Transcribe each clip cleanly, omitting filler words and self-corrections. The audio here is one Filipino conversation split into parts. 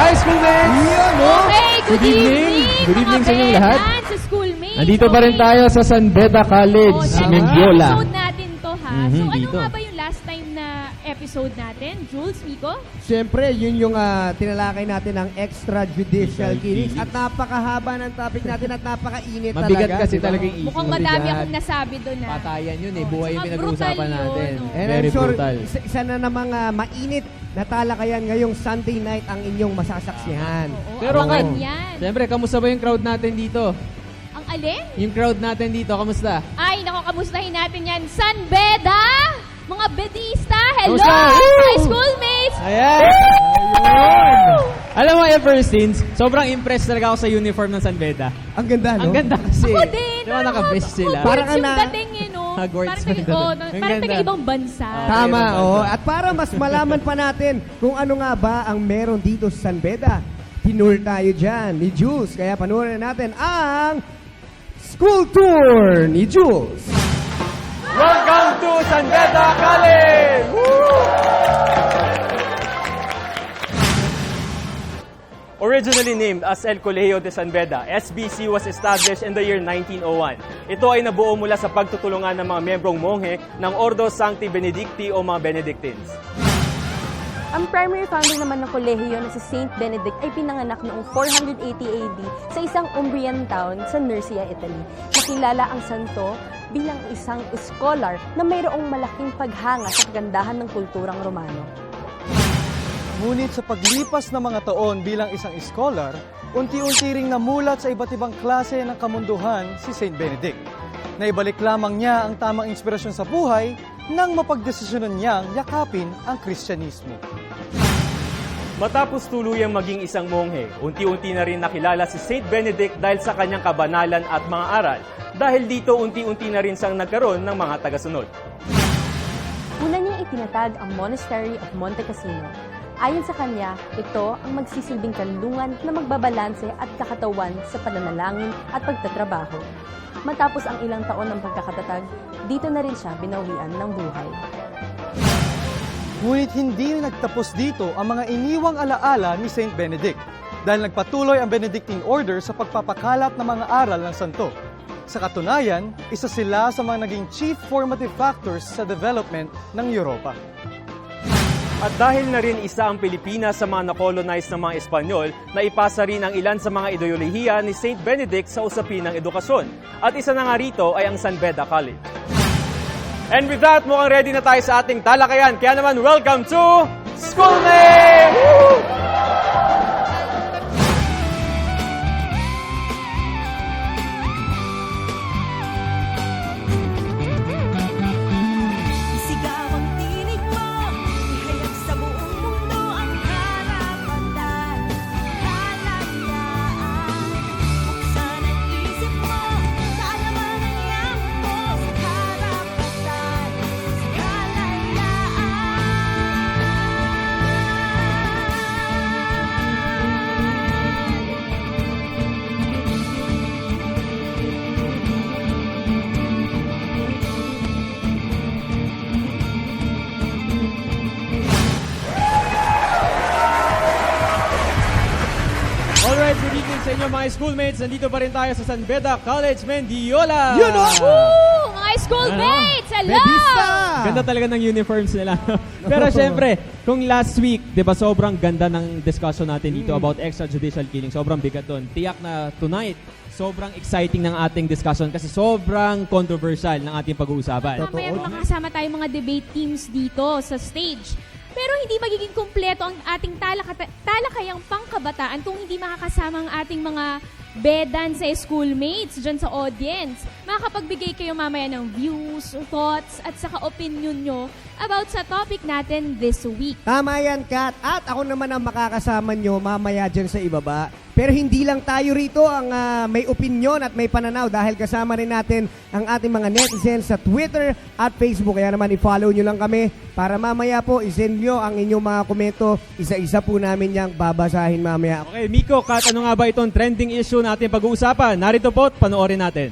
Hi, schoolmates! Okay, good evening. Good evening sa inyong lahat. Yan, sa schoolmates. Nandito pa rin tayo sa San Beda College, Mendiola. Episode natin to, ha? So, ano dito. nga ba yung last time na episode natin? Jules, Miko? Siyempre, yun yung tinalakay natin ng extrajudicial killings. At napakahaba ng topic natin at napakainit talaga. Mabigat kasi diba? talaga yung issue. Mukhang madami akong nasabi doon, ha? Patayan yun eh. Oh, Buhay yung tsaka pinag-uusapan brutal natin. yun, oh. And Very I'm sure, brutal. isa na namang mainit na talakayan ngayong Sunday night ang inyong masasaksihan. Oo, Pero abangan Kat, yan. siyempre, kamusta ba yung crowd natin dito? Ang alin? Yung crowd natin dito, kamusta? Ay, naku, kamustahin natin yan. San Beda! Mga bedista! Hello! Kamusta? My schoolmates! Ayan! Ayun! Alam mo, ever since, sobrang impressed talaga ako sa uniform ng San Beda. Ang ganda, no? Ang ganda kasi. Ako din! Di ba naka-vest sila? Parang yung na- dating, eh, no? Hogwarts Parang yung dating. Ang parang ganda. taga-ibang bansa. Tama, Meron ba? oo. At para mas malaman pa natin kung ano nga ba ang meron dito sa San Beda, tinur tayo dyan ni Jules. Kaya panoorin natin ang School Tour ni Jules. Welcome to San Beda College! Originally named as El Colegio de San Beda, SBC was established in the year 1901. Ito ay nabuo mula sa pagtutulungan ng mga membrong monghe ng Ordo Sancti Benedicti o mga Benedictines. Ang primary founder naman ng kolehiyo na si Saint Benedict ay pinanganak noong 480 AD sa isang Umbrian town sa Nursia, Italy. Nakilala ang santo bilang isang scholar na mayroong malaking paghanga sa kagandahan ng kulturang Romano. Ngunit sa paglipas ng mga taon bilang isang scholar, unti-unti ring namulat sa iba't ibang klase ng kamunduhan si Saint Benedict. Naibalik lamang niya ang tamang inspirasyon sa buhay nang mapagdesisyonan niyang yakapin ang Kristyanismo. Matapos tuluyang maging isang monghe, unti-unti na rin nakilala si Saint Benedict dahil sa kanyang kabanalan at mga aral. Dahil dito, unti-unti na rin siyang nagkaroon ng mga tagasunod. Una niyang itinatag ang Monastery of Monte Cassino. Ayon sa kanya, ito ang magsisilbing kanlungan na magbabalanse at kakatawan sa pananalangin at pagtatrabaho. Matapos ang ilang taon ng pagkakatatag, dito na rin siya binawian ng buhay. Ngunit hindi nagtapos dito ang mga iniwang alaala ni Saint Benedict dahil nagpatuloy ang Benedictine Order sa pagpapakalat ng mga aral ng santo. Sa katunayan, isa sila sa mga naging chief formative factors sa development ng Europa. At dahil na rin isa ang Pilipinas sa mga nakolonize ng mga Espanyol, naipasa rin ang ilan sa mga ideolohiya ni Saint Benedict sa usapin ng edukasyon. At isa na nga rito ay ang San Beda College. And with that, mukhang ready na tayo sa ating talakayan. Kaya naman, welcome to Schoolmate! Isigaw ang tinig mo, ihayag sa buong mundo ang karapatan, kalayaan. Buksan ang isip mo, kaalaman ang yamo sa karapatan, sa kalayaan. Alright, good evening sa inyo mga schoolmates. Nandito pa rin tayo sa San Beda College, Mendiola. Yun, oh! Woo! Mga schoolmates! Hello! Bedista! Ganda talaga ng uniforms nila. Pero syempre, kung last week, di ba sobrang ganda ng discussion natin dito about extrajudicial killing. Sobrang bigat doon. Tiyak na tonight, sobrang exciting ng ating discussion kasi sobrang controversial ng ating pag-uusapan. Mamaya makakasama tayo mga debate teams dito sa stage. Pero hindi magiging kumpleto ang ating talakayang pangkabataan kung hindi makakasama ang ating mga bedan sa schoolmates dyan sa audience. Makakapagbigay kayo mamaya ng views, thoughts, at saka opinion nyo about sa topic natin this week. Tama yan, Kat. At ako naman ang makakasama nyo mamaya dyan sa ibaba. Pero hindi lang tayo rito ang may opinion at may pananaw dahil kasama rin natin ang ating mga netizens sa Twitter at Facebook. Kaya naman i-follow nyo lang kami para mamaya po isend nyo ang inyong mga komento. Isa-isa po namin yang babasahin mamaya. Okay, Miko, Kat, ano nga ba itong trending issue natin pag-uusapan? Narito po, panoorin natin.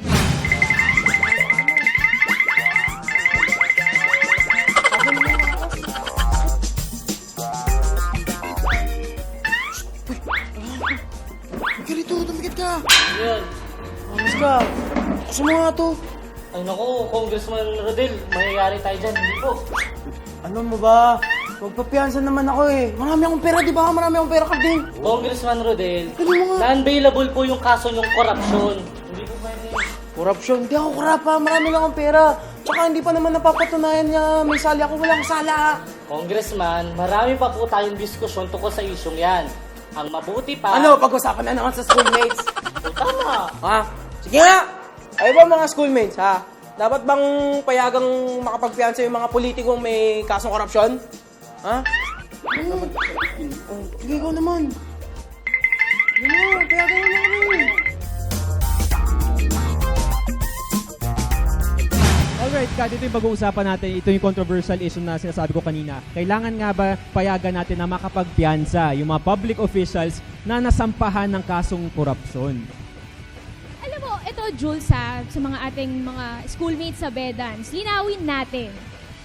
ka. Gusto mo nga to. Ay naku, Congressman Rodel, mayayari tayo dyan, hindi po. Ano mo ba? Magpapiyansa naman ako eh. Marami akong pera, di ba? Marami akong pera ka din. Congressman Rodel, Ano mo nga? non-bailable po yung kaso yung korupsyon. Hindi po pwede. Korupsyon. Hindi ako kurapa. Marami lang akong pera. Tsaka hindi pa naman napapatunayan niya may sali ako. Walang sala. Congressman, marami pa po tayong diskusyon tungkol sa isyong yan. Ang mabuti pa... Ano? Pag-usapan na naman sa schoolmates. Tama. Ha? Sige nga! Ay ba mga schoolmates, ha? Dapat bang payagang makapagpiyansa yung mga politikong may kasong korupsyon? Ha? Sige, ikaw naman. Ano, payagan mo naman. Alright, Kat, ito yung pag-uusapan natin. Ito yung controversial issue na sinasabi ko kanina. Kailangan nga ba payagan natin na makapagpiyansa yung mga public officials na nasampahan ng kasong korupsyon? Alam mo, ito Jules sa mga ating mga schoolmates sa Bedans, linawin natin.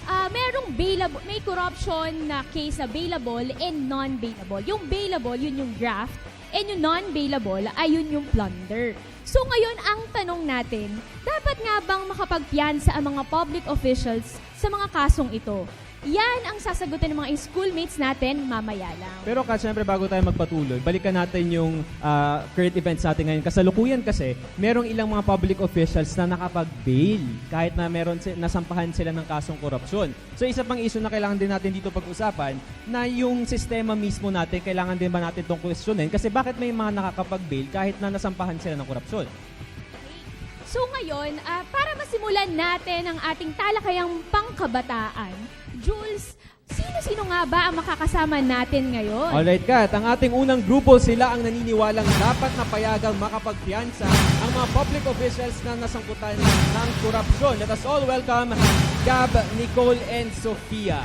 Merong bailable, may corruption na case available and non-bailable. Yung bailable, yun yung graft, and yung non-bailable ay yun yung plunder. So ngayon, ang tanong natin, dapat nga bang makapagpiyansa ang mga public officials sa mga kasong ito? Yan ang sasagutin ng mga schoolmates natin mamaya lang. Pero Kat, syempre bago tayo magpatuloy, balikan natin yung current events natin ngayon. Kasalukuyan kasi, merong ilang mga public officials na nakapag-bail kahit na nasampahan sila ng kasong korupsyon. So isa pang issue na kailangan din natin dito pag-usapan na yung sistema mismo natin, kailangan din ba natin itong questionin? Kasi bakit may mga nakakapag-bail kahit na nasampahan sila ng korupsyon? So ngayon, para masimulan natin ang ating talakayang pangkabataan, Jules, sino-sino nga ba ang makakasama natin ngayon? Alright, Kat. Ang ating unang grupo, sila ang naniniwalang dapat na payagang makapagpiyansa ang mga public officials na nasangkutan ng korupsyon. Let us all welcome Gab, Nicole, and Sofia.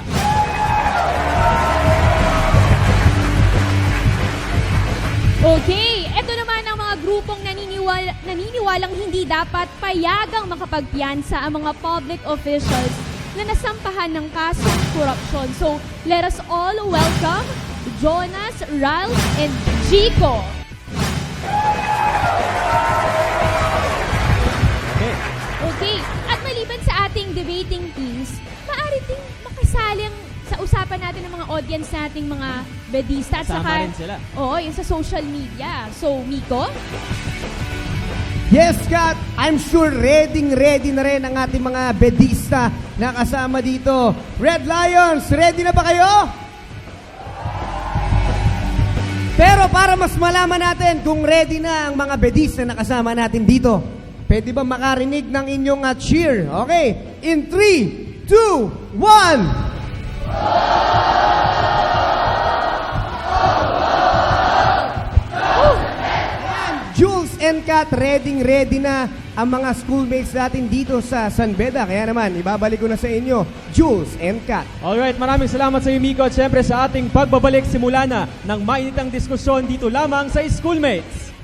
Okay, eto naman ang mga grupong naniniwalang hindi dapat payagang makapagpiyansa ang mga public officials na nasampahan ng kasong korupsyon. So, let us all welcome Jonas, Ralph, and Chico. Okay, at maliban sa ating debating teams, maaari ding makisali sa usapan natin ng mga audience nating mga bedista at Sama saka rin sila. Oo, yung sa social media. So, Miko? Yes, Kat, I'm sure ready na rin ang ating mga bedista na kasama dito. Red Lions, ready na ba kayo? Pero para mas malaman natin kung ready na ang mga bedista na kasama natin dito, pwede ba makarinig ng inyong cheer? Okay, in 3, 2, 1... Jules and Kat, ready na ang mga schoolmates natin dito sa San Beda. Kaya naman, ibabalik ko na sa inyo, Jules and Kat. Alright, maraming salamat sa iyo, Miko, at syempre sa ating pagbabalik simula na ng mainitang diskusyon dito lamang sa Schoolmates.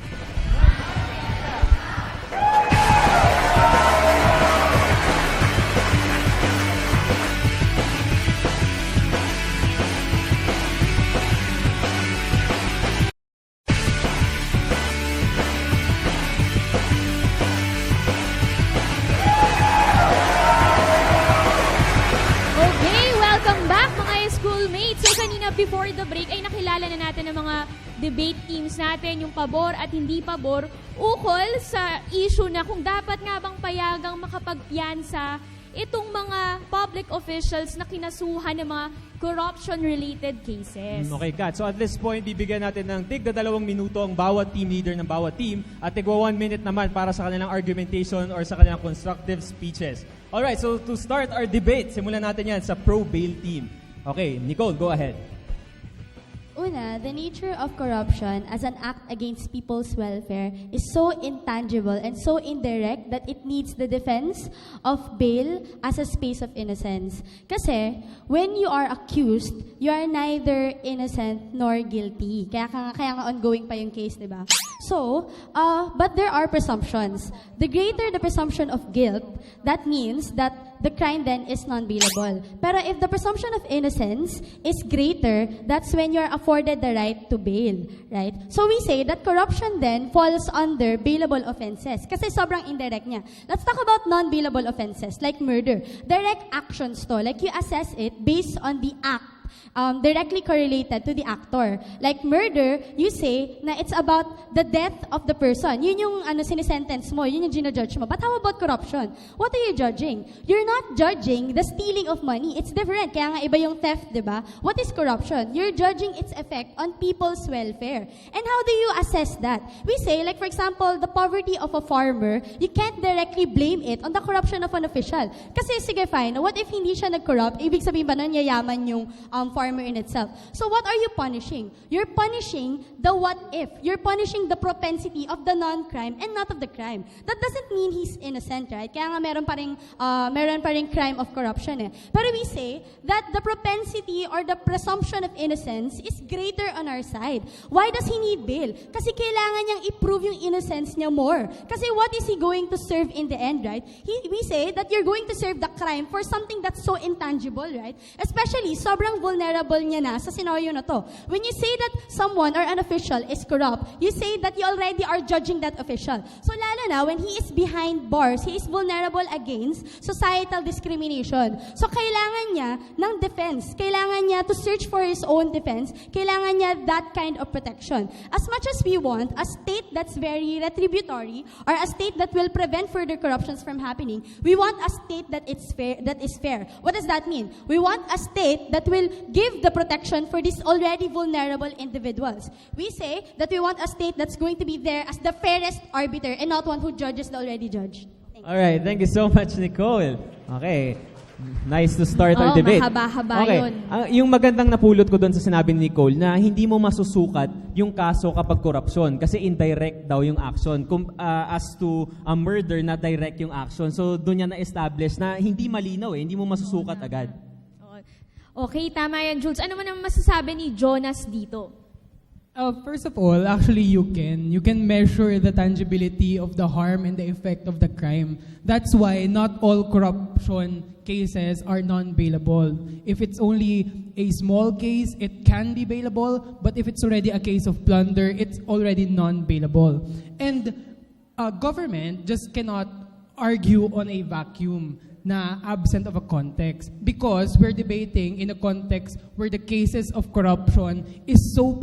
Before the break ay nakilala na natin ang mga debate teams natin, yung pabor at hindi pabor, ukol sa issue na kung dapat nga bang payagang makapagpiyansa itong mga public officials na kinasuhan ng mga corruption-related cases. Okay, Kat. So at this point, bibigyan natin ng tigda 2 minuto ang bawat team leader ng bawat team at tigwa 1 minute naman para sa kanilang argumentation or sa kanilang constructive speeches. Alright, so to start our debate, simulan natin yan sa pro-bail team. Okay, Nicole, go ahead. Una, the nature of corruption as an act against people's welfare is so intangible and so indirect that it needs the defense of bail as a space of innocence. Kasi, when you are accused, you are neither innocent nor guilty. Kaya nga ongoing pa yung case, di ba? So, but there are presumptions. The greater the presumption of guilt, that means that the crime then is non-bailable. Pero if the presumption of innocence is greater, that's when you're afforded the right to bail, right? So we say that corruption then falls under bailable offenses kasi sobrang indirect niya. Let's talk about non-bailable offenses like murder. Direct actions to, like you assess it based on the act directly correlated to the actor. Like murder, you say na it's about the death of the person. Yun yung sinisentence mo, yun yung ginajudge mo. But how about corruption? What are you judging? You're not judging the stealing of money. It's different. Kaya nga iba yung theft, di ba? What is corruption? You're judging its effect on people's welfare. And how do you assess that? We say, like for example, the poverty of a farmer, you can't directly blame it on the corruption of an official. Kasi sige fine, what if hindi siya nag-corrupt? Ibig sabihin ba nun, yayaman yung farmer in itself. So what are you punishing? You're punishing the what if. You're punishing the propensity of the non-crime and not of the crime. That doesn't mean he's innocent, right? Kaya nga meron pa ring crime of corruption eh. Pero we say that the propensity or the presumption of innocence is greater on our side. Why does he need bail? Kasi kailangan niyang i-prove yung innocence niya more. Kasi what is he going to serve in the end, right? We say that you're going to serve the crime for something that's so intangible, right? Especially, sobrang vulnerable niya na sa scenario na to. When you say that someone or an official is corrupt, you say that you already are judging that official. So lalo na, when he is behind bars, he is vulnerable against societal discrimination. So kailangan niya ng defense. Kailangan niya to search for his own defense. Kailangan niya that kind of protection. As much as we want a state that's very retributory or a state that will prevent further corruptions from happening, we want a state that is fair. What does that mean? We want a state that will give the protection for these already vulnerable individuals. We say that we want a state that's going to be there as the fairest arbiter and not one who judges the already judged. Alright, thank you so much, Nicole. Okay. Nice to start our debate. Mahaba-haba okay. yun. Yung magandang napulot ko doon sa sinabi ni Nicole na hindi mo masusukat yung kaso kapag korupsyon kasi indirect daw yung action as to a murder na direct yung action. So doon niya na-establish na hindi malinaw hindi mo masusukat agad. Okay, tama yan, Jules. Ano mo naman masasabi ni Jonas dito? First of all, actually you can measure the tangibility of the harm and the effect of the crime. That's why not all corruption cases are non-bailable. If it's only a small case, it can be bailable, but if it's already a case of plunder, it's already non-bailable. And government just cannot argue on a vacuum na absent of a context because we're debating in a context where the cases of corruption is so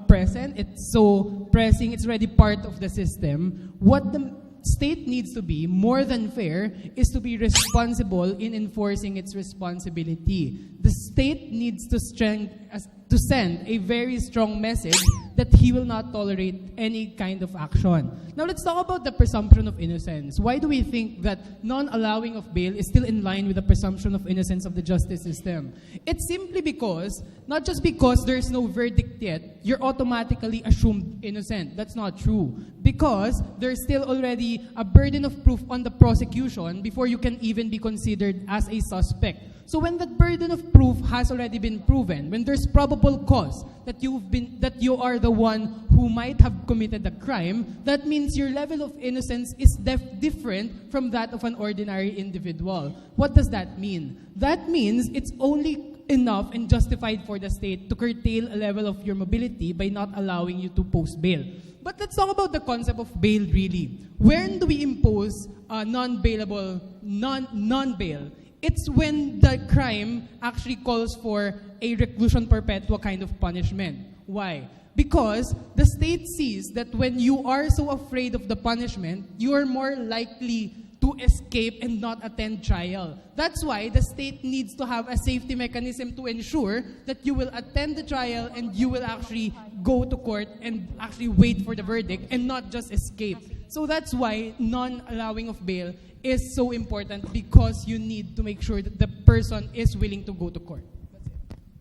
present, it's so pressing, it's already part of the system. What the state needs to be, more than fair, is to be responsible in enforcing its responsibility. The state needs to send a very strong message that he will not tolerate any kind of action. Now let's talk about the presumption of innocence. Why do we think that non-allowing of bail is still in line with the presumption of innocence of the justice system? It's simply because, not just because there's no verdict yet, you're automatically assumed innocent. That's not true. Because there's still already a burden of proof on the prosecution before you can even be considered as a suspect. So when that burden of proof has already been proven, when there's probable cause that you are the one who might have committed the crime, that means your level of innocence is different from that of an ordinary individual. What does that mean? That means it's only enough and justified for the state to curtail a level of your mobility by not allowing you to post bail. But let's talk about the concept of bail really. When do we impose non-bailable, non-bail? It's when the crime actually calls for a reclusion perpetua kind of punishment. Why? Because the state sees that when you are so afraid of the punishment, you are more likely to escape and not attend trial. That's why the state needs to have a safety mechanism to ensure that you will attend the trial and you will actually go to court and actually wait for the verdict and not just escape. So that's why non-allowing of bail is so important because you need to make sure that the person is willing to go to court.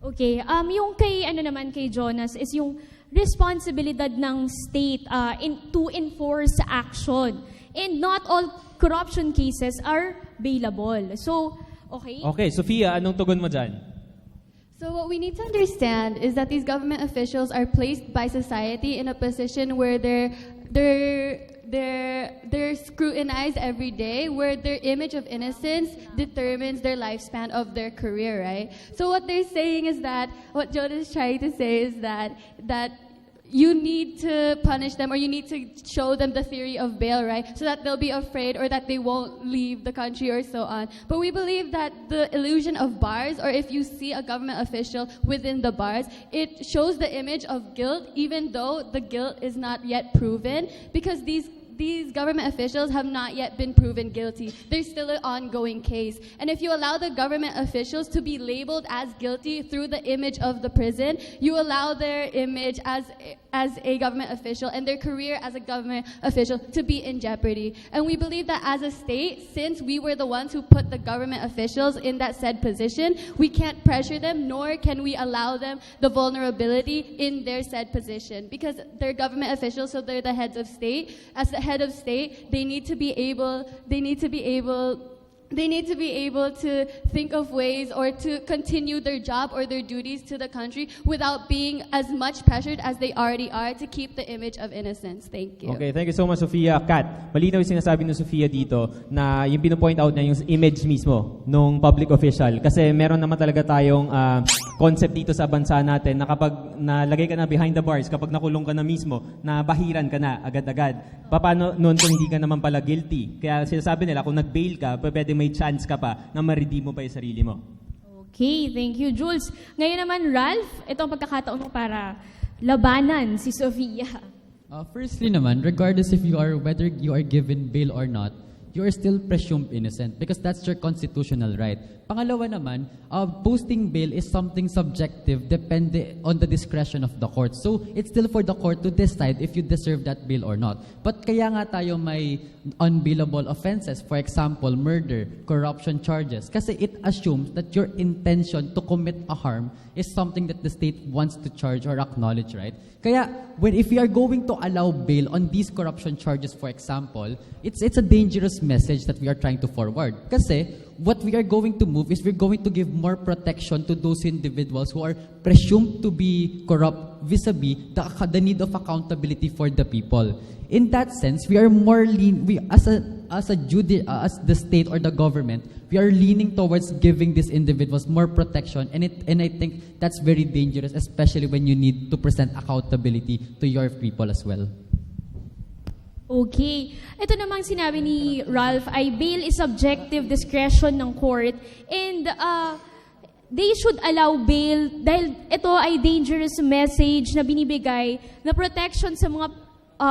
Okay, yung kay Jonas is yung responsibilidad ng state to enforce action. And not all corruption cases are bailable. So, okay? Okay, Sofia, anong tugon mo dyan? So what we need to understand is that these government officials are placed by society in a position where they're scrutinized every day, where their image of innocence determines their lifespan of their career, right? So what they're saying is that, what Jonas is trying to say is that you need to punish them, or you need to show them the theory of bail, right? So that they'll be afraid, or that they won't leave the country, or so on. But we believe that the illusion of bars, or if you see a government official within the bars, it shows the image of guilt, even though the guilt is not yet proven, because these government officials have not yet been proven guilty. There's still an ongoing case. And if you allow the government officials to be labeled as guilty through the image of the prison, you allow their image as a government official and their career as a government official to be in jeopardy. And we believe that as a state, since we were the ones who put the government officials in that said position, we can't pressure them, nor can we allow them the vulnerability in their said position, because they're government officials, so they're the heads of state. As the head of state, they need to be able to think of ways, or to continue their job or their duties to the country without being as much pressured as they already are to keep the image of innocence. Thank you. Okay, thank you so much, Sofia. Kat, malinaw yung sinasabi ng Sofia dito na yung pinopoint out niya yung image mismo ng public official. Kasi meron naman talaga tayong concept dito sa bansa natin na kapag nalagay ka na behind the bars, kapag nakulong ka na mismo, na bahiran ka na agad-agad. Paano noon kung hindi ka naman pala guilty? Kaya sinasabi nila, kung nag-bail ka, pwede may chance ka pa na ma-redeem mo pa yung sarili mo. Okay, thank you, Jules. Ngayon naman, Ralph, itong pagkakataon mo para labanan si Sofia. Firstly naman, regardless whether you are given bail or not, you are still presumed innocent because that's your constitutional right. Pangalawa naman, posting bail is something subjective, depende on the discretion of the court. So, it's still for the court to decide if you deserve that bail or not. But kaya nga tayo may unbailable offenses, for example, murder, corruption charges, kasi it assumes that your intention to commit a harm is something that the state wants to charge or acknowledge, right? Kaya, if we are going to allow bail on these corruption charges, for example, it's a dangerous message that we are trying to forward. Kasi, what we are going to move is we're going to give more protection to those individuals who are presumed to be corrupt vis-a-vis the need of accountability for the people. In that sense, we are more as the state or the government, we are leaning towards giving these individuals more protection, and I think that's very dangerous, especially when you need to present accountability to your people as well. Okay. Ito namang sinabi ni Ralph ay bail is subjective discretion ng court, and they should allow bail dahil ito ay dangerous message na binibigay na protection sa mga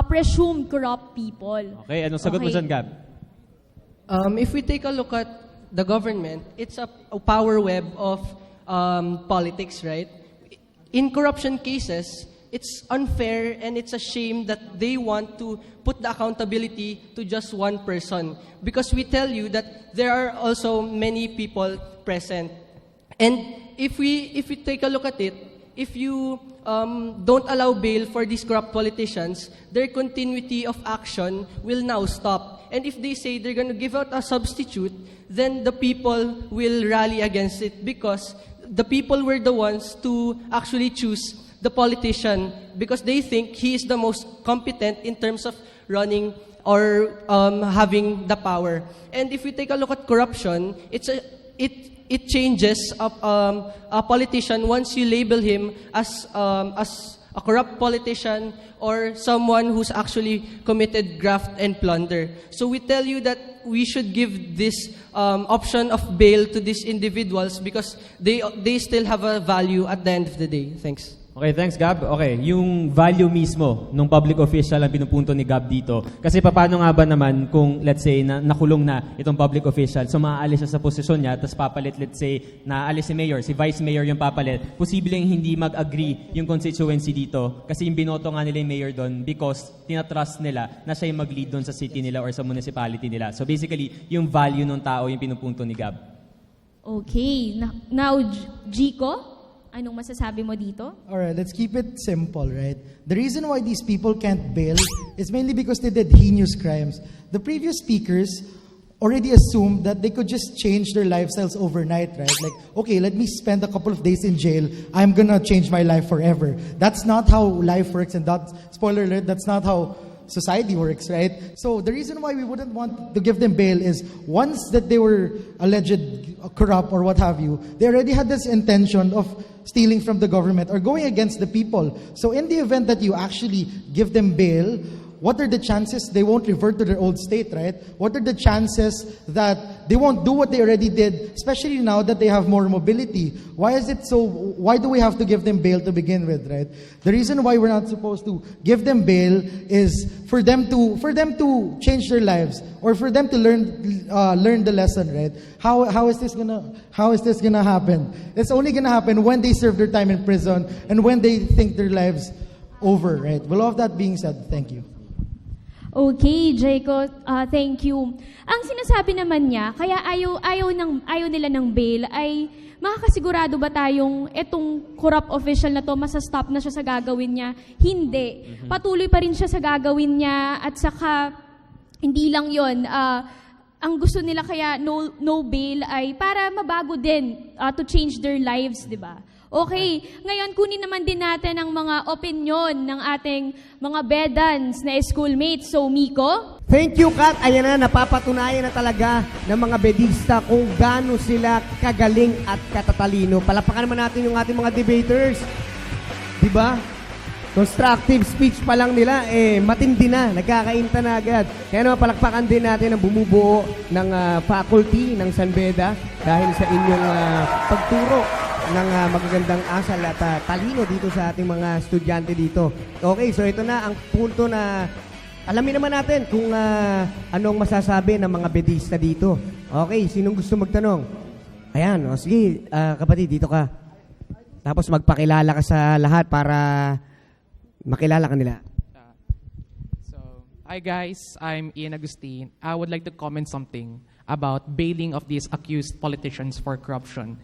presumed corrupt people. Okay, anong sagot mo dyan, Gab? If we take a look at the government, it's a power web of politics, right? In corruption cases, it's unfair and it's a shame that they want to put the accountability to just one person, because we tell you that there are also many people present. And if we take a look at it, if you don't allow bail for these corrupt politicians, their continuity of action will now stop. And if they say they're going to give out a substitute, then the people will rally against it, because the people were the ones to actually choose the politician because they think he is the most competent in terms of running or having the power. And if we take a look at corruption, it changes a politician once you label him as a corrupt politician or someone who's actually committed graft and plunder. So we tell you that we should give this option of bail to these individuals because they still have a value at the end of the day. Thanks. Okay, thanks, Gab. Okay, yung value mismo ng public official ang pinupunto ni Gab dito. Kasi paano nga ba naman kung, let's say, nakulong na itong public official, so maaalis siya sa posisyon niya, tapos papalit, let's say, naalis si mayor, si vice mayor yung papalit, posibleng hindi mag-agree yung constituency dito kasi yung binoto nga nila yung mayor doon because tinatrust nila na siya yung mag-lead doon sa city nila or sa municipality nila. So basically, yung value ng tao yung pinupunto ni Gab. Okay. Now, Jico? Anong masasabi mo dito? Alright, let's keep it simple, right? The reason why these people can't bail is mainly because they did heinous crimes. The previous speakers already assumed that they could just change their lifestyles overnight, right? Like, okay, let me spend a couple of days in jail. I'm gonna change my life forever. That's not how life works, and that's, spoiler alert, that's not how society works, right? So the reason why we wouldn't want to give them bail is once that they were alleged corrupt or what have you, they already had this intention of stealing from the government or going against the people. So in the event that you actually give them bail, what are the chances they won't revert to their old state, right? What are the chances that they won't do what they already did, especially now that they have more mobility? Why do we have to give them bail to begin with, right? The reason why we're not supposed to give them bail is for them to change their lives or for them to learn the lesson, right? How is this gonna happen? It's only gonna happen when they serve their time in prison and when they think their lives over, right? With all of that being said, thank you. Okay, Jacob, thank you. Ang sinasabi naman niya, kaya ayaw nila ng bail ay makakasigurado ba tayong etong corrupt official na to masastop na siya sa gagawin niya? Hindi. Patuloy pa rin siya sa gagawin niya at saka hindi lang yon. Ang gusto nila kaya no bail ay para mabago din to change their lives, di ba? Okay, ngayon kunin naman din natin ang mga opinion ng ating mga bedans na schoolmates. So, Miko? Thank you, Kat. Ayan na, napapatunayan na talaga ng mga bedista kung gaano sila kagaling at katatalino. Palapakan naman natin yung ating mga debaters. Diba? Constructive speech pa lang nila, matindi na, nagkakainta na agad. Kaya naman palakpakan din natin ang bumubuo ng faculty ng San Beda dahil sa inyong pagturo ng magagandang asal at talino dito sa ating mga estudyante dito. Okay, so ito na ang punto na alamin naman natin kung anong masasabi ng mga bedista dito. Okay, sinong gusto magtanong? Ayan, sige, kapatid, dito ka. Tapos magpakilala ka sa lahat para makilala ka nila. Hi guys, I'm Ian Agustin. I would like to comment something about bailing of these accused politicians for corruption.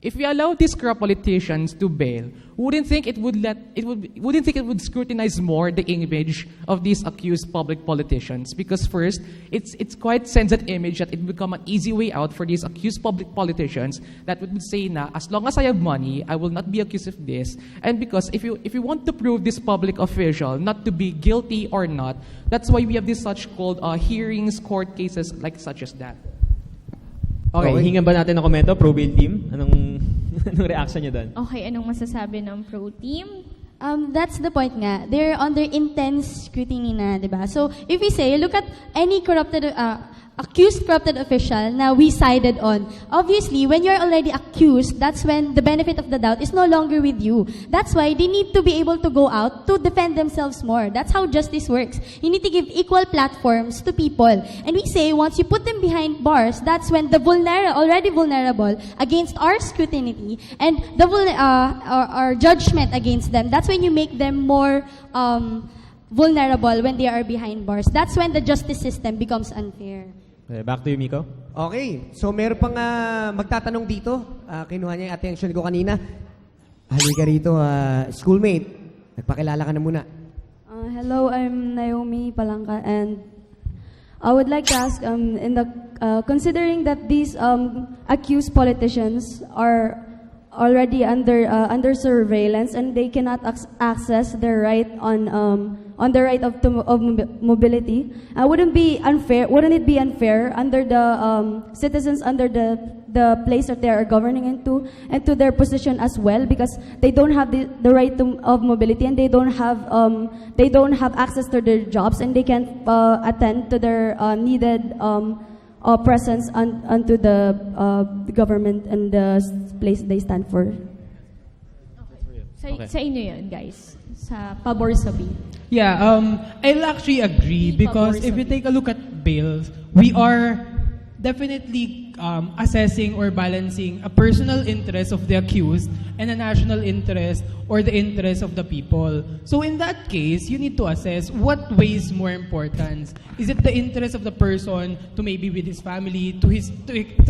If we allow these corrupt politicians to bail, wouldn't think it would scrutinize more the image of these accused public politicians? Because first, it's quite sends that image that it would become an easy way out for these accused public politicians that would say na as long as I have money, I will not be accused of this. And because if you want to prove this public official not to be guilty or not, that's why we have these such called hearings, court cases like such as that. Okay, hingan ba natin ng komento, pro-bail team? Anong reaction niyo doon? Okay, anong masasabi ng pro team? That's the point nga. They're under intense scrutiny na, di ba? So, if we say, look at any accused corrupted official na we sided on. Obviously, when you're already accused, that's when the benefit of the doubt is no longer with you. That's why they need to be able to go out to defend themselves more. That's how justice works. You need to give equal platforms to people. And we say, once you put them behind bars, that's when the already vulnerable against our scrutiny and our judgment against them, that's when you make them more vulnerable when they are behind bars. That's when the justice system becomes unfair. Okay, back to you, Miko. Okay, so meron pang magtatanong dito. Kinuha niya yung attention ko kanina. Halika rito, schoolmate. Nagpakilala ka na muna. Hello, I'm Naomi Palangka, and I would like to ask, considering that these accused politicians are already under surveillance and they cannot access their right on the right of mobility, wouldn't it be unfair under the citizens under the place that they are governing into and to their position as well, because they don't have the right of mobility and they don't have access to their jobs and they can't attend to their needed presence onto the government and the place they stand for. Sa inyo yun, guys. Sa pabor sa bail. Yeah, I'll actually agree because if you take a look at bails, we are definitely assessing or balancing a personal interest of the accused and a national interest or the interest of the people. So in that case, you need to assess what weighs more importance. Is it the interest of the person to maybe with his family, to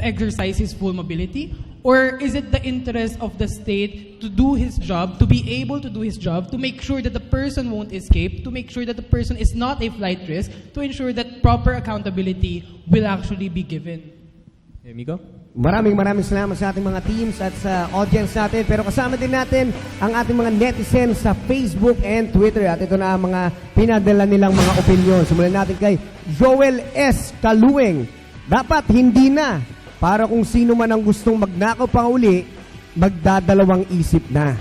exercise his full mobility? Or is it the interest of the state to do his job, to be able to do his job, to make sure that the person won't escape, to make sure that the person is not a flight risk, to ensure that proper accountability will actually be given? Miko? Maraming salamat sa ating mga teams at sa audience natin. Pero kasama din natin ang ating mga netizens sa Facebook and Twitter. At ito na ang mga pinadala nilang mga opinion. Simulan natin kay Joel S. Kalueng. Dapat hindi na. Para kung sino man ang gustong magnakaw pa uli, magdadalawang isip na.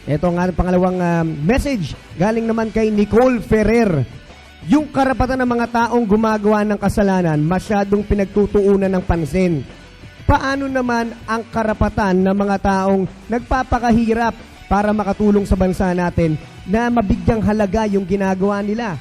Ito ang ating pangalawang message. Galing naman kay Nicole Ferrer. Yung karapatan ng mga taong gumagawa ng kasalanan, masyadong pinagtutuunan ng pansin. Paano naman ang karapatan ng mga taong nagpapakahirap para makatulong sa bansa natin na mabigyang halaga yung ginagawa nila?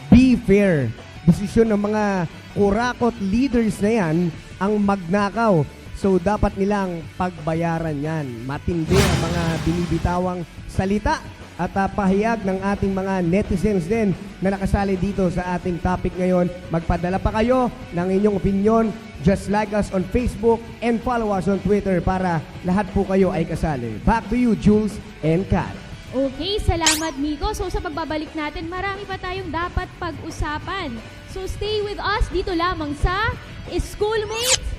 Be fair. Desisyon ng mga kurakot leaders na yan ang magnakaw. So, dapat nilang pagbayaran yan. Matindi ang mga binibitawang salita at pahayag ng ating mga netizens din na nakasali dito sa ating topic ngayon. Magpadala pa kayo ng inyong opinion. Just like us on Facebook and follow us on Twitter para lahat po kayo ay kasali. Back to you, Jules and Kat. Okay, salamat Miko. So sa pagbabalik natin, marami pa tayong dapat pag-usapan. So stay with us dito lamang sa Schoolmates.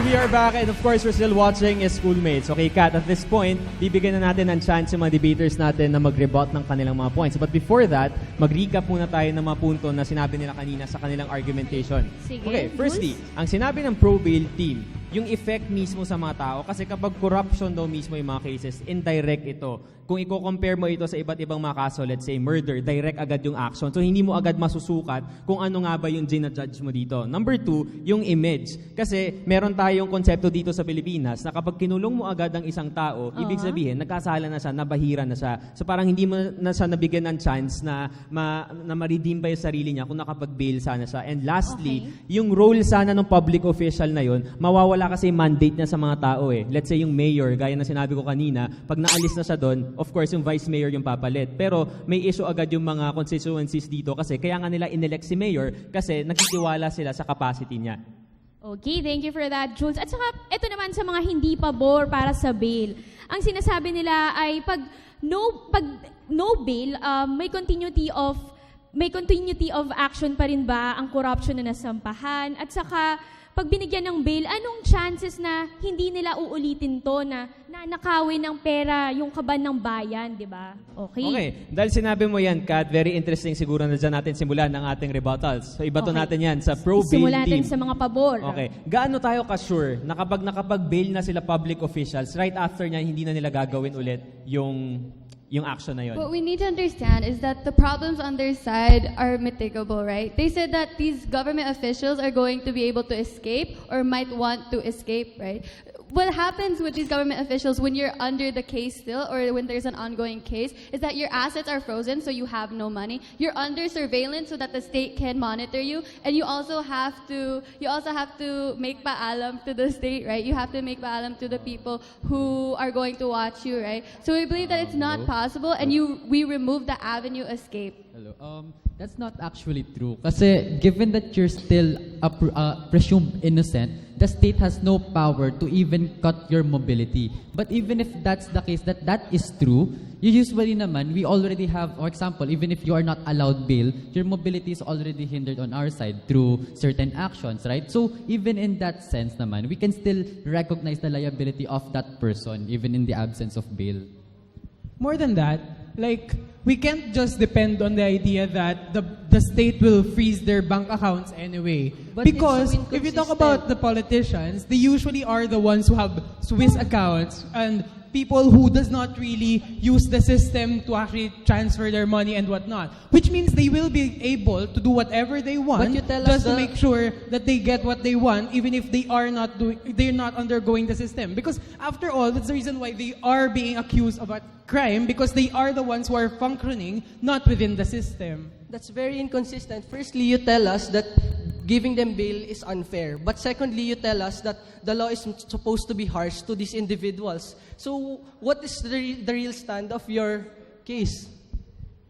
We are back and of course we're still watching Schoolmates. Okay, Kat, at this point, bibigyan na natin ng chance yung mga debaters natin na mag-rebut ng kanilang mga points. But before that, mag-recap muna tayo ng mga punto na sinabi nila kanina sa kanilang argumentation. Sige, Okay, firstly, ang sinabi ng pro-bail team, yung effect mismo sa mga tao, kasi kapag corruption daw mismo yung mga cases, indirect ito. Kung i-compare mo ito sa iba't ibang mga kaso, let's say murder, direct agad yung action. So hindi mo agad masusukat kung ano nga ba yung gina-judge mo dito. Number 2, yung image. Kasi meron tayong konsepto dito sa Pilipinas na kapag kinulong mo agad ang isang tao, ibig sabihin, nagkasala na siya, nabahira na siya. So parang hindi mo na siya nabigyan ng chance na ma-redeem ba yung sarili niya kung nakapag-bail sana siya. And lastly, yung role sana ng public official na yun, mawawala kasi mandate niya sa mga tao eh. Let's say yung mayor, gaya na sinabi ko kanina, pag naalis na siya doon, of course, yung vice mayor yung papalit. Pero may issue agad yung mga constituencies dito kasi kaya nga nila inelect si mayor kasi nagtitiwala sila sa capacity niya. Okay, thank you for that, Jules. At saka, ito naman sa mga hindi pabor para sa bail. Ang sinasabi nila ay pag no bail, may continuity of action pa rin ba ang corruption na nasampahan? At saka, pag binigyan ng bail, anong chances na hindi nila uulitin to na nakawin ng pera yung kaban ng bayan, di ba? Okay. Dahil sinabi mo yan, Kat, very interesting siguro na dyan natin simulan ng ating rebuttals. So iba to natin yan sa pro-bail Simulan team. natin sa mga pabor. Okay. Gaano tayo ka-sure na kapag nakapag-bail na sila public officials, right after niya, hindi na nila gagawin ulit yung action na yun? What we need to understand is that the problems on their side are mitigable, right? They said that these government officials are going to be able to escape or might want to escape, right? What happens with these government officials when you're under the case still or when there's an ongoing case is that your assets are frozen so you have no money. You're under surveillance so that the state can monitor you, and you also have to make paalam to the state, right? You have to make paalam to the people who are going to watch you, right? So we believe that it's not possible and we remove the avenue escape. Hello. That's not actually true. Kasi given that you're still presumed innocent, the state has no power to even cut your mobility. But even if that's the case, that is true, you usually naman, we already have, for example, even if you are not allowed bail, your mobility is already hindered on our side through certain actions, right? So even in that sense naman, we can still recognize the liability of that person, even in the absence of bail. More than that, like, we can't just depend on the idea that the state will freeze their bank accounts anyway. But because it's so if you talk about the politicians, they usually are the ones who have Swiss accounts and people who does not really use the system to actually transfer their money and whatnot. Which means they will be able to do whatever they want just to make sure that they get what they want, even if they're not undergoing the system. Because after all, that's the reason why they are being accused of a crime, because they are the ones who are functioning not within the system. That's very inconsistent. Firstly, you tell us that giving them bail is unfair. But secondly, you tell us that the law is supposed to be harsh to these individuals. So what is the real stand of your case?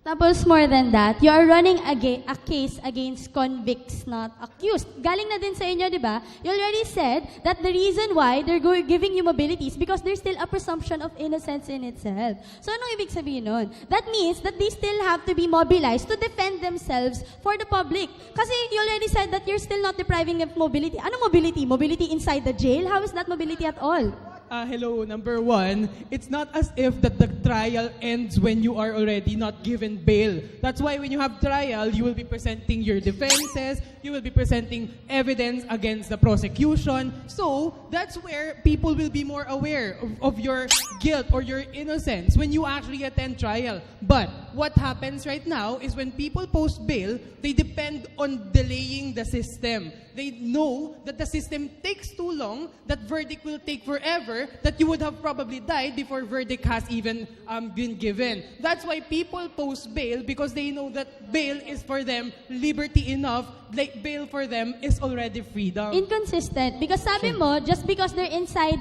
Tapos more than that, you are running a case against convicts, not accused. Galing na din sa inyo, di ba? You already said that the reason why they're giving you mobility is because there's still a presumption of innocence in itself. So anong ibig sabihin nun? That means that they still have to be mobilized to defend themselves for the public. Kasi you already said that you're still not depriving of mobility. Ano mobility? Mobility inside the jail? How is that mobility at all? Hello, number one, it's not as if that the trial ends when you are already not given bail. That's why when you have trial, you will be presenting your defenses, you will be presenting evidence against the prosecution. So, that's where people will be more aware of your guilt or your innocence when you actually attend trial. But what happens right now is when people post bail, they depend on delaying the system. They know that the system takes too long, that verdict will take forever, that you would have probably died before verdict has even been given. That's why people post bail, because they know that bail is for them liberty enough, like bail for them is already freedom. Inconsistent. Because sabi mo, just because they're inside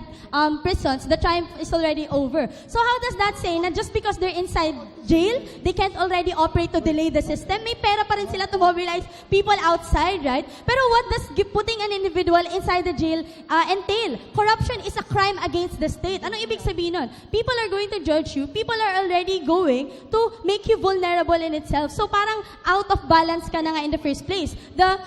prisons, the triumph is already over. So how does that say na just because they're inside jail, they can't already operate to delay the system? May pera pa rin sila to mobilize people outside, right? Pero what does putting an individual inside the jail entail? Corruption is a crime against the state. Anong ibig sabihin nun? People are going to judge you. People are already going to make you vulnerable in itself. So parang out of balance ka na nga in the first place. The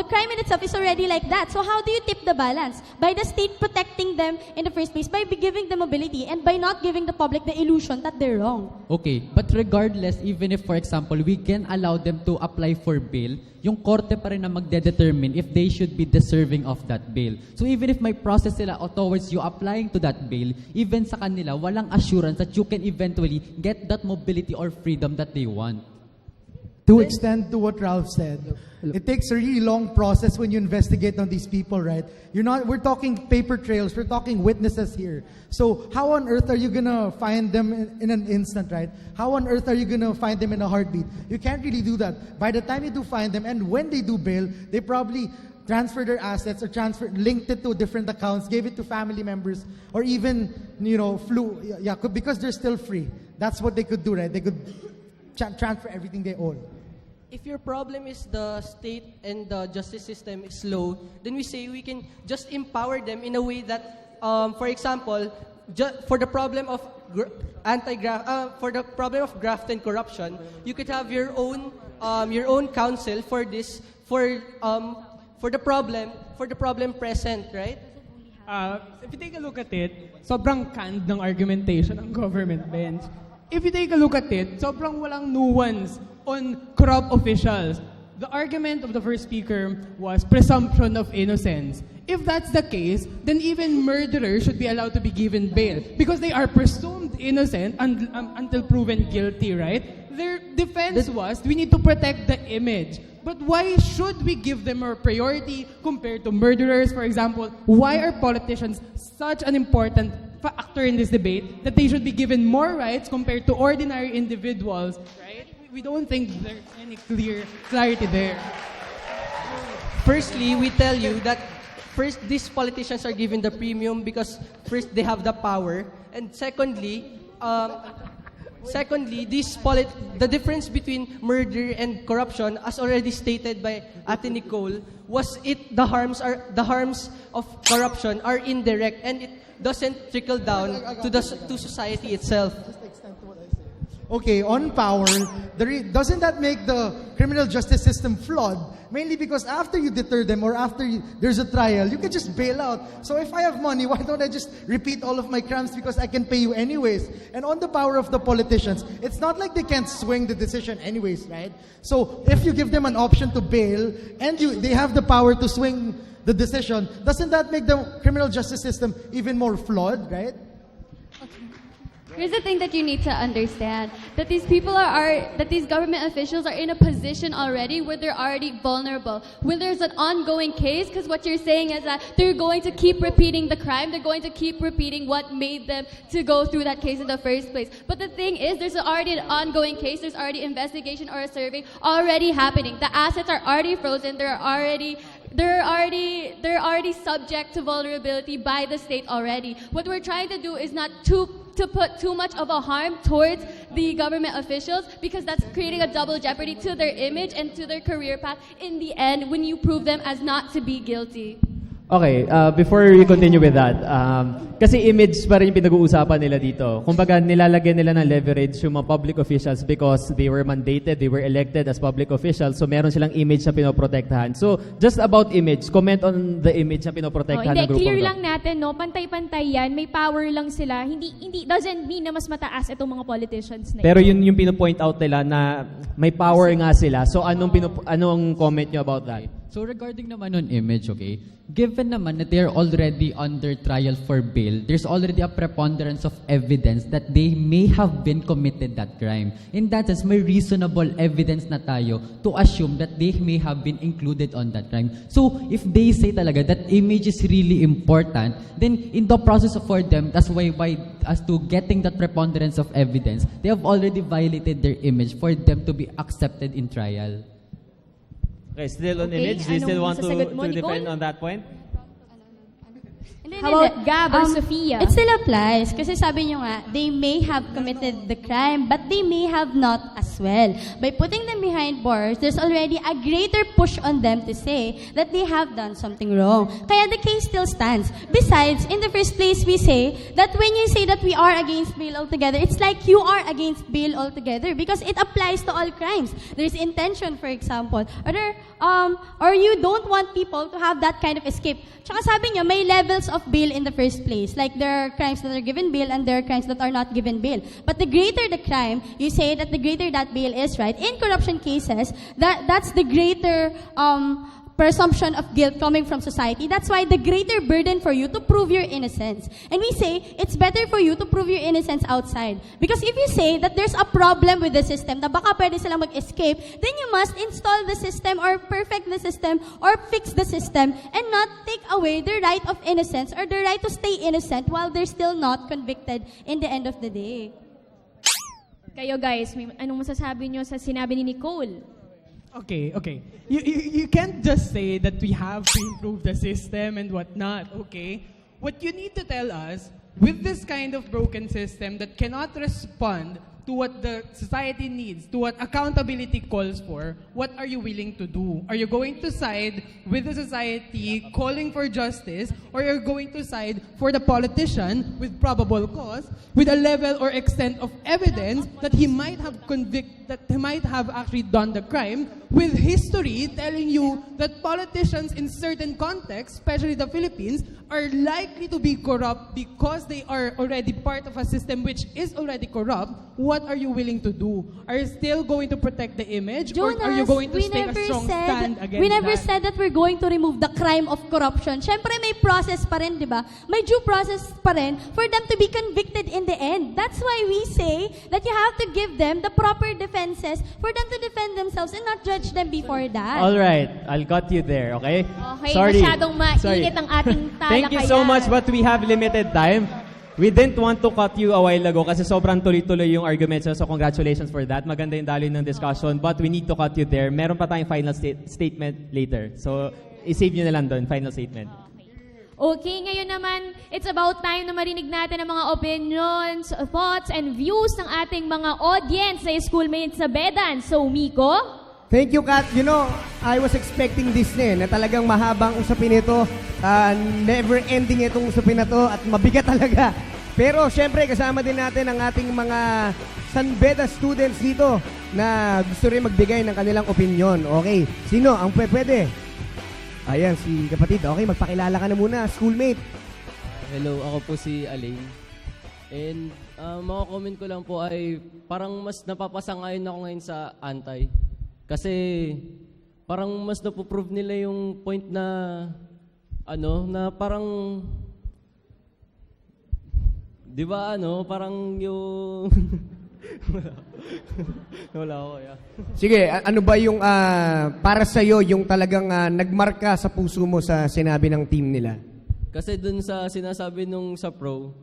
crime in itself is already like that. So how do you tip the balance? By the state protecting them in the first place, by giving them mobility, and by not giving the public the illusion that they're wrong. Okay, but regardless, even if, for example, we can allow them to apply for bail, yung korte pa rin na magde-determine if they should be deserving of that bail. So even if may process sila towards you applying to that bail, even sa kanila, walang assurance that you can eventually get that mobility or freedom that they want. To extend to what Ralph said, it takes a really long process when you investigate on these people, right? We're talking paper trails, we're talking witnesses here. So how on earth are you gonna find them in an instant, right? How on earth are you gonna find them in a heartbeat? You can't really do that. By the time you do find them, and when they do bail, they probably transfer their assets or linked it to different accounts, gave it to family members, or even, because they're still free. That's what they could do, right? They could transfer everything they own. If your problem is the state and the justice system is slow, then we say we can just empower them in a way that, for example, for the problem of graft and corruption, you could have your own counsel for this for the problem present, right? If you take a look at it, sobrang canned ng argumentation ng government bench. If you take a look at it, sobrang walang nuance on corrupt officials. The argument of the first speaker was presumption of innocence. If that's the case, then even murderers should be allowed to be given bail because they are presumed innocent until proven guilty, right? Their defense was, we need to protect the image. But why should we give them more priority compared to murderers, for example? Why are politicians such an important factor in this debate that they should be given more rights compared to ordinary individuals, right? We don't think there's any clarity there. Firstly, we tell you that these politicians are given the premium because first they have the power, and secondly, the difference between murder and corruption, as already stated by Ate Nicole, was the harms of corruption are indirect and it doesn't trickle down to society itself. Okay, on power, doesn't that make the criminal justice system flawed? Mainly because after you deter them or after there's a trial, you can just bail out. So if I have money, why don't I just repeat all of my crimes because I can pay you anyways? And on the power of the politicians, it's not like they can't swing the decision anyways, right? So if you give them an option to bail and they have the power to swing the decision, doesn't that make the criminal justice system even more flawed, right? Here's the thing that you need to understand, that these people that these government officials are in a position already where they're already vulnerable. When there's an ongoing case, because what you're saying is that they're going to keep repeating the crime, they're going to keep repeating what made them to go through that case in the first place. But the thing is, there's already an ongoing case, there's already investigation or a survey already happening. The assets are already frozen, they're already subject to vulnerability by the state already. What we're trying to do is not to put too much of a harm towards the government officials, because that's creating a double jeopardy to their image and to their career path in the end when you prove them as not to be guilty. Okay, before we continue with that, kasi image pa rin yung pinag-uusapan nila dito. Kumbaga, nilalagyan nila ng leverage yung mga public officials because they were mandated, they were elected as public officials, so meron silang image na pinoprotektahan. So, just about image, comment on the image na pinoprotektahan ng grupong Clear to. lang natin, no? Pantay-pantay yan, may power lang sila. Hindi doesn't mean na mas mataas itong mga politicians na Pero yun yung pinopoint out nila na may power nga sila. So, anong comment nyo about that? So regarding naman on image, okay, given naman that they're already under trial for bail, there's already a preponderance of evidence that they may have been committed that crime. In that sense, may reasonable evidence na tayo to assume that they may have been included on that crime. So if they say talaga that image is really important, then in the process for them, that's why as to getting that preponderance of evidence, they have already violated their image for them to be accepted in trial. Okay, still on Okay, image. Do you still anong want to masasagot mo, defend Nicole? on that point? How about Gab or Sophia? It still applies. Kasi sabi nyo nga, they may have committed the crime, but they may have not as well. By putting them behind bars, there's already a greater push on them to say that they have done something wrong. Kaya the case still stands. Besides, in the first place, we say that when you say that we are against bail altogether, it's like you are against bail altogether because it applies to all crimes. There's intention, for example. Or you don't want people to have that kind of escape. Tsaka sabi nyo, may levels of bail in the first place. Like there are crimes that are given bail and there are crimes that are not given bail. But the greater the crime, you say that the greater that bail is, right? In corruption cases, that's the greater presumption of guilt coming from society. That's why the greater burden for you to prove your innocence. And we say, it's better for you to prove your innocence outside. Because if you say that there's a problem with the system, na baka pwede silang mag-escape, then you must install the system or perfect the system or fix the system and not take away their right of innocence or their right to stay innocent while they're still not convicted in the end of the day. Kayo guys, anong masasabi nyo sa sinabi ni Nicole? Okay. You can't just say that we have to improve the system and whatnot, okay? What you need to tell us, with this kind of broken system that cannot respond to what the society needs, to what accountability calls for, what are you willing to do? Are you going to side with the society calling for justice, or you're going to side for the politician with probable cause, with a level or extent of evidence that he might have actually done the crime, with history telling you that politicians in certain contexts, especially the Philippines, are likely to be corrupt because they are already part of a system which is already corrupt? What are you willing to do? Are you still going to protect the image? Jonas, or are you going to take a strong stand against we never that? said that we're going to remove the crime of corruption. Siyempre may process pa rin, di ba? May due process pa rin for them to be convicted in the end. That's why we say that you have to give them the proper defenses for them to defend themselves and not judge them before that. All right, I'll cut you there, okay? Okay, Sorry. masyadong mainit ang ating talakayan. Thank you so much, but we have limited time. We didn't want to cut you a while ago kasi sobrang tuloy-tuloy yung arguments. So congratulations for that. Maganda yung daloy ng discussion. But we need to cut you there. Meron pa tayong final statement later. So i-save nyo na lang doon, final statement. Okay, ngayon naman, it's about time na marinig natin ang mga opinions, thoughts, and views ng ating mga audience sa schoolmates sa Bedan. So, Miko? Thank you, Kat. You know, I was expecting this na talagang mahabang usapin ito. Never-ending itong usapin na to at mabigat talaga. Pero syempre, kasama din natin ang ating mga San Beda students dito na gusto rin magbigay ng kanilang opinion. Okay, sino ang pwede? Ayan, si kapatid. Okay, magpakilala ka na muna, schoolmate. Hello, ako po si Alain. And mga comment ko lang po ay parang mas napapasangayon ako ngayon sa anti. Kasi parang mas napoprove nila yung point na na parang Di ba parang yung... Wala ako, yeah. Sige, ano ba yung para sa'yo yung talagang nagmarka sa puso mo sa sinabi ng team nila? Kasi dun sa sinasabi nung sa pro,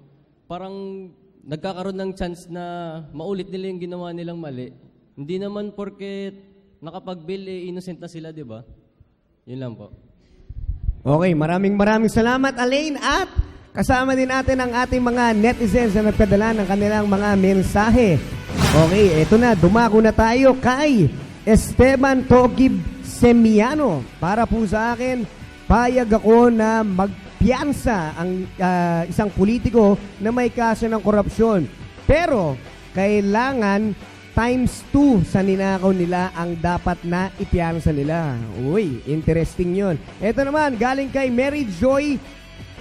parang nagkakaroon ng chance na maulit nila yung ginawa nilang mali. Hindi naman porket nakapag-bail, innocent na sila, di ba? Yun lang po. Okay, maraming salamat, Alain. At kasama din natin ang ating mga netizens na nagpadala ng kanilang mga mensahe. Okay, eto na. Dumako na tayo kay Esteban Togib Semiano. Para po sa akin, payag ako na magpiyansa ang isang politiko na may kaso ng korupsyon. Pero, kailangan times 2 sa ninakaw nila ang dapat na ipiyansa nila. Uy, interesting yun. Ito naman, galing kay Mary Joy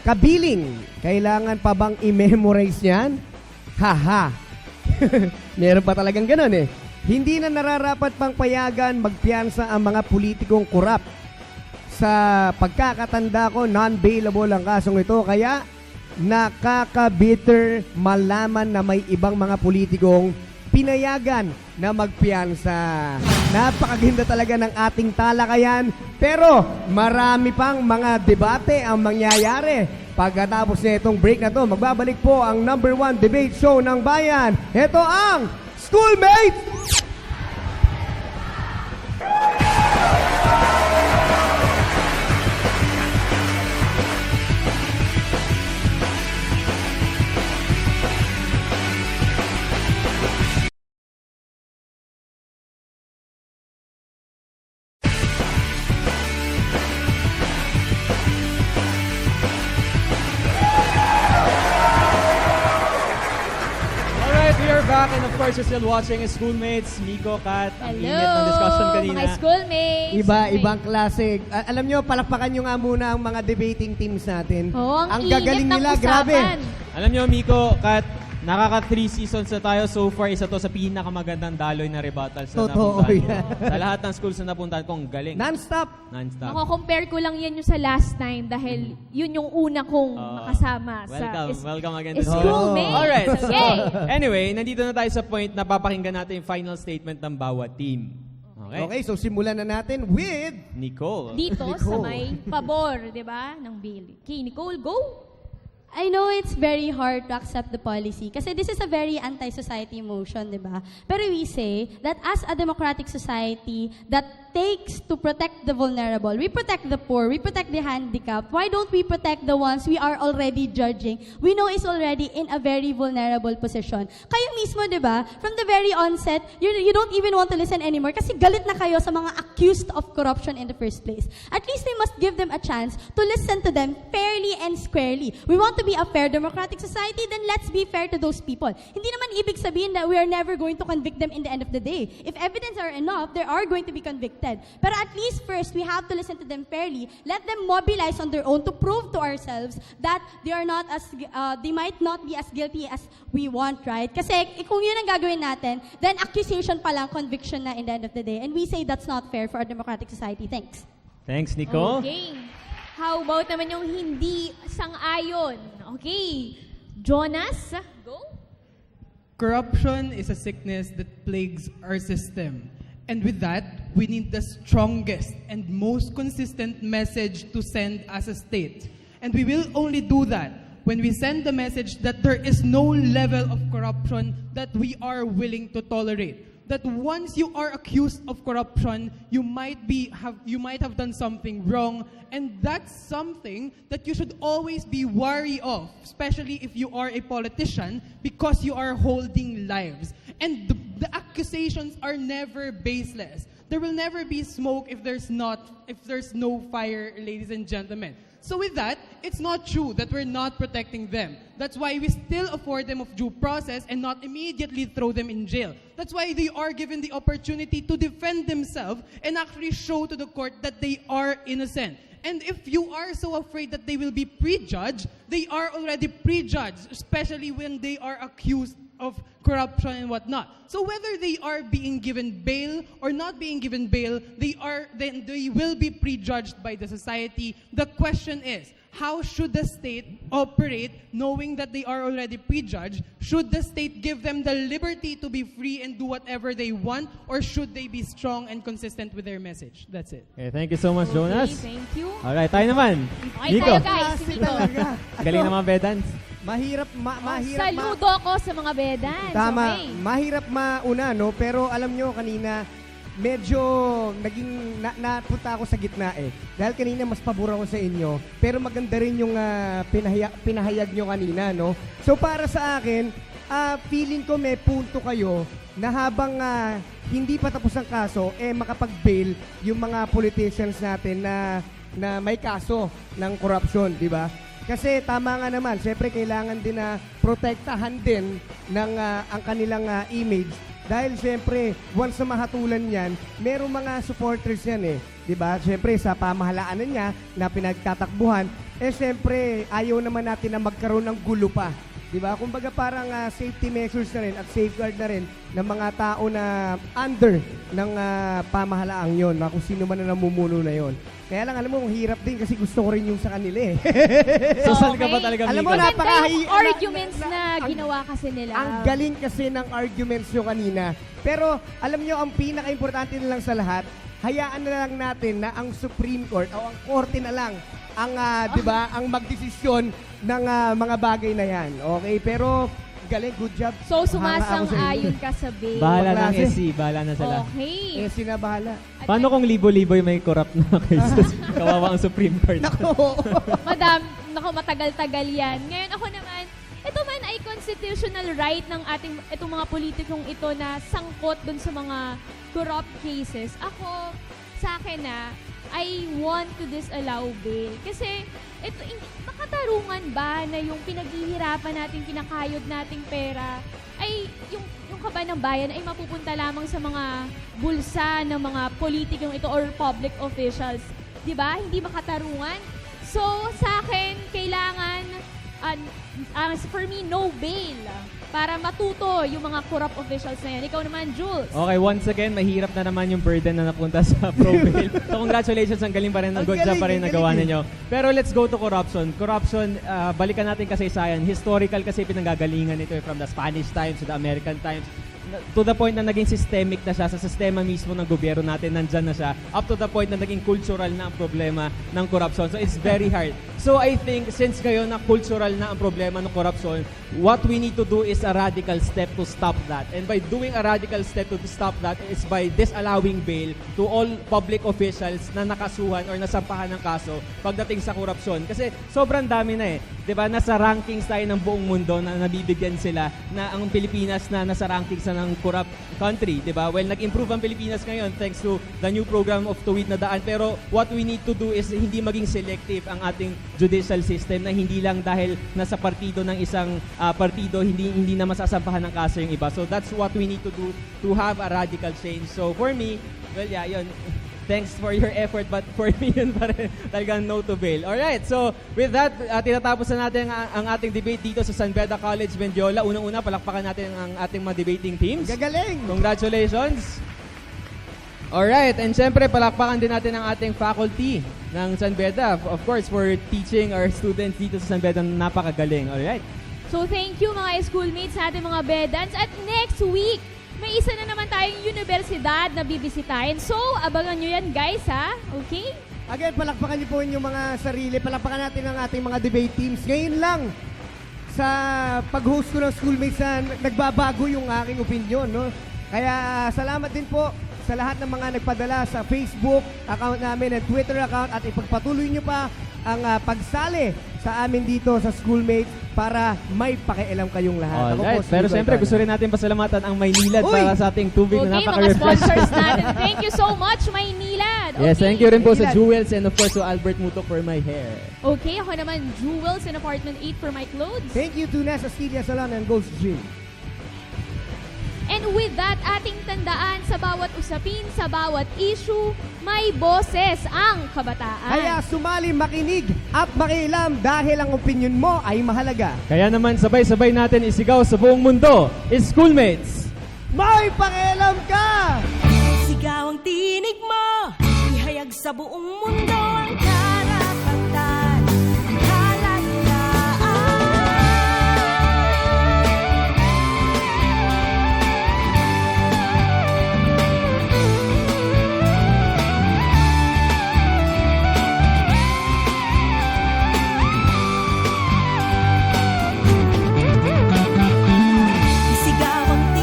Kabiling. Kailangan pa bang i-memorize yan? Haha. Meron pa talagang ganun eh. Hindi na nararapat pang payagan magpiyansa ang mga politikong korap. Sa pagkakatanda ko, non-bailable ang kasong ito. Kaya nakaka-bitter malaman na may ibang mga politikong pinayagan na magpiyansa. Napakaganda talaga ng ating talakayan. Pero marami pang mga debate ang mangyayari. Pagkatapos na itong break na to, magbabalik po ang #1 debate show ng bayan. Ito ang Schoolmates! Back, and of course, you're still watching Schoolmates, Miko, Kat. Ang Hello, init ng discussion kanina. mga schoolmates. Ibang klase. Alam nyo, palakpakan nyo nga muna ang mga debating teams natin. Oh, ang gagaling init ng nila, usapan. grabe. Alam nyo, Miko, Kat, nakaka 3 seasons na tayo so far. Isa to sa pinakamagandang daloy na rebuttals na Totoo napuntahan yan. ko. Sa lahat ng schools na napuntahan ko, ang galing. Non-stop. Non-stop. Compare ko lang yan yung sa last time dahil yun yung una kong makasama Welcome again. Schoolmates. Alright. Okay. Anyway, nandito na tayo sa point na papakinggan natin yung final statement ng bawat team. Okay, so simulan na natin with Nicole. Dito sa may pabor, di ba, ng bill. Okay, Nicole, go! I know it's very hard to accept the policy kasi this is a very anti-society motion, di ba? Pero we say that as a democratic society that takes to protect the vulnerable, we protect the poor, we protect the handicapped. Why don't we protect the ones we are already judging? We know is already in a very vulnerable position. Kayo mismo, di ba? From the very onset, you don't even want to listen anymore kasi galit na kayo sa mga accused of corruption in the first place. At least we must give them a chance to listen to them fairly and squarely. We want to be a fair democratic society, then let's be fair to those people. Hindi naman ibig sabihin that we are never going to convict them in the end of the day. If evidence are enough, they are going to be convicted. Pero at least first, we have to listen to them fairly. Let them mobilize on their own to prove to ourselves that they are not as, they might not be as guilty as we want, right? Kasi kung yun ang gagawin natin, then accusation pa lang, conviction na in the end of the day. And we say that's not fair for a democratic society. Thanks. Thanks, Nicole. Okay. How about naman yung hindi sang-ayon? Okay. Jonas, go. Corruption is a sickness that plagues our system. And with that, we need the strongest and most consistent message to send as a state. And we will only do that when we send the message that there is no level of corruption that we are willing to tolerate. That once you are accused of corruption, you might have done something wrong, and that's something that you should always be wary of, especially if you are a politician, because you are holding lives. And the accusations are never baseless. There will never be smoke if there's no fire, ladies and gentlemen. So with that, it's not true that we're not protecting them. That's why we still afford them of due process and not immediately throw them in jail. That's why they are given the opportunity to defend themselves and actually show to the court that they are innocent. And if you are so afraid that they will be prejudged, they are already prejudged, especially when they are accused of corruption and whatnot. So whether they are being given bail or not being given bail, they will be prejudged by the society. The question is, how should the state operate knowing that they are already prejudged? Should the state give them the liberty to be free and do whatever they want, or should they be strong and consistent with their message? That's it. Okay, thank you so much, Jonas. Okay, thank you. Alright, tayo naman. Okay tayo guys, si Nico. Galing na mga bedans. Mahirap Saludo ako sa mga bedans. Tama. Okay. Mahirap mauna, no? Pero alam nyo, kanina, medyo naging napunta ako sa gitna eh. Dahil kanina mas pabor ako sa inyo. Pero maganda rin yung pinahayag nyo kanina, no? So para sa akin, feeling ko may punto kayo na habang hindi pa tapos ang kaso, makapag-bail yung mga politicians natin na may kaso ng corruption, di ba? Kasi tama nga naman, syempre kailangan din na protektahan din ng ang kanilang image. Dahil syempre, once na mahatulan yan, merong mga supporters yan eh. Diba? Syempre, sa pamahalaan niya na pinagtatakbuhan, syempre, ayaw naman natin na magkaroon ng gulo pa. Diba? Kumbaga parang safety measures na rin at safeguard na rin ng mga tao na under ng pamahalaang yon, na kung sino man na namumuno na yon. Kaya lang, alam mo, hirap din kasi gusto ko rin yung sa kanila eh. So, saan ka ba talaga, alam mo, Maganda yung arguments na ginawa kasi nila. Ang galing kasi ng arguments nyo kanina. Pero, alam nyo, ang pinaka-importante na lang sa lahat, hayaan na lang natin na ang Supreme Court o ang Korte na lang ang, di ba, ang magdesisyon ng mga bagay na yan. Okay? Pero, galing, good job. So, sumasang-ayon ka sa bail. Bahala ng SC, bahala na sila. Okay. SC na bahala. Paano kung libo-libo may corrupt na cases? Kawawa ang Supreme Court. Madam, matagal-tagal yan. Ngayon ako naman, ito man ay constitutional right ng itong mga politikong ito na sangkot dun sa mga corrupt cases. Ako, sa akin I want to disallow bail. Kasi, makatarungan ba na yung pinaghihirapan natin, kinakayod nating pera, ay yung kaban ng bayan ay mapupunta lamang sa mga bulsa ng mga politikong ito or public officials. Diba? Hindi makatarungan. So, sa akin, kailangan, for me, no bail para matuto yung mga corrupt officials na yan. Ikaw naman, Jules. Okay, once again, mahirap na naman yung burden na napunta sa pro-bail. So, congratulations, ang galing pa rin, ang good job pa rin nagawa ninyo. Pero let's go to corruption. Corruption, balikan natin kasaysayan. Historical kasi pinanggagalingan nito from the Spanish times to the American times. To the point na naging systemic na siya, sa sistema mismo ng gobyerno natin, nandyan na siya, up to the point na naging cultural na ang problema ng corruption. So it's very hard. So I think, since ngayon na cultural na ang problema ng corruption, what we need to do is a radical step to stop that. And by doing a radical step to stop that is by disallowing bail to all public officials na nakasuhan or nasampahan ng kaso pagdating sa korupsyon. Kasi sobrang dami na eh. 'Di ba? Nasa rankings tayo ng buong mundo na nabibigyan sila na ang Pilipinas na nasa rankings na ng corrupt country, 'di ba? Well, nag-improve ang Pilipinas ngayon thanks to the new program of Tuwid na Daan. Pero what we need to do is hindi maging selective ang ating judicial system, na hindi lang dahil nasa partido ng isang partido hindi na masasampahan ng kaso yung iba. So that's what we need to do to have a radical change. So for me, well, yeah, yun. Thanks for your effort, but for me yun pa rin talagang no to bail. Alright, so with that, tinatapos na natin ang ating debate dito sa San Beda College, Mendiola. Unang-una, palakpakan natin ang ating mga debating teams. Gagaling! Congratulations! Alright, and syempre palakpakan din natin ang ating faculty ng San Beda, of course, for teaching our students dito sa San Beda na napakagaling. Alright. So thank you mga schoolmates sa ating mga bedans. At next week, may isa na naman tayong universidad na bibisitahin. So, abangan nyo yan guys ha. Okay? Again, palakpakan niyo po yung mga sarili. Palakpakan natin ang ating mga debate teams. Ngayon lang, sa pag-host ko ng schoolmates, nagbabago yung aking opinion. No? Kaya salamat din po sa lahat ng mga nagpadala sa Facebook account namin at Twitter account, at ipagpatuloy nyo pa ang pagsali sa amin dito sa schoolmates para may pakialam kayong lahat. Alright, pero siyempre gusto rin natin pasalamatan ang Maynilad para sa ating tubig na napaka-refreshing. Mga sponsors natin. Thank you so much, Maynilad. Okay. Yes, thank you rin po sa Jewels and of course to Albert Muto for my hair. Okay, ako naman Jewels in Apartment 8 for my clothes. Thank you to Nessa Stelia Salon and Ghost Gym. And And with that, ating tandaan sa bawat usapin, sa bawat issue, may boses ang kabataan. Kaya sumali, makinig at makialam dahil ang opinion mo ay mahalaga. Kaya naman sabay-sabay natin isigaw sa buong mundo, Schoolmates! May pakialam ka! Sigaw ang tinig mo, ihayag sa buong mundo.